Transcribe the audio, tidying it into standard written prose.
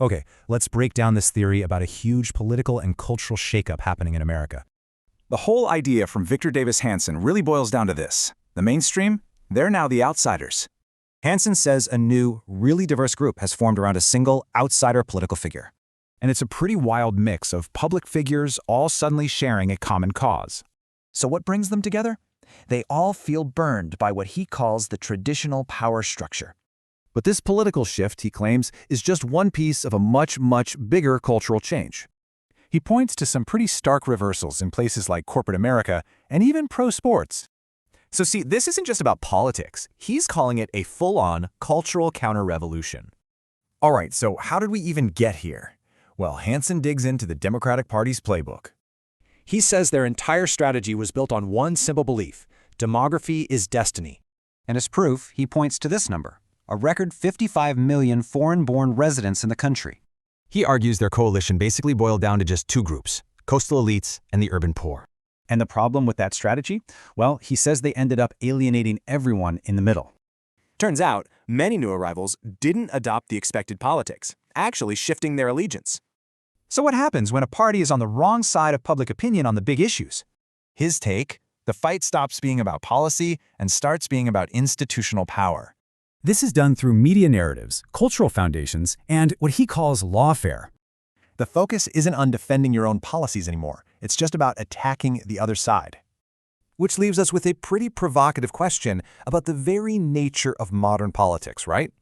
Okay, let's break down this theory about a huge political and cultural shakeup happening in America. The whole idea from Victor Davis Hanson really boils down to this. The mainstream, they're now the outsiders. Hanson says a new, really diverse group has formed around a single, outsider political figure. And it's a pretty wild mix of public figures all suddenly sharing a common cause. So what brings them together? They all feel burned by what he calls the traditional power structure. But this political shift, he claims, is just one piece of a much, much bigger cultural change. He points to some pretty stark reversals in places like corporate America and even pro-sports. So see, this isn't just about politics. He's calling it a full-on cultural counter-revolution. All right, so how did we even get here? Well, Hanson digs into the Democratic Party's playbook. He says their entire strategy was built on one simple belief: demography is destiny. And as proof, he points to this number, a record 55 million foreign-born residents in the country. He argues their coalition basically boiled down to just two groups: coastal elites and the urban poor. And the problem with that strategy? Well, he says they ended up alienating everyone in the middle. Turns out, many new arrivals didn't adopt the expected politics, actually shifting their allegiance. So what happens when a party is on the wrong side of public opinion on the big issues? His take, the fight stops being about policy and starts being about institutional power. This is done through media narratives, cultural foundations, and what he calls lawfare. The focus isn't on defending your own policies anymore. It's just about attacking the other side. Which leaves us with a pretty provocative question about the very nature of modern politics, right?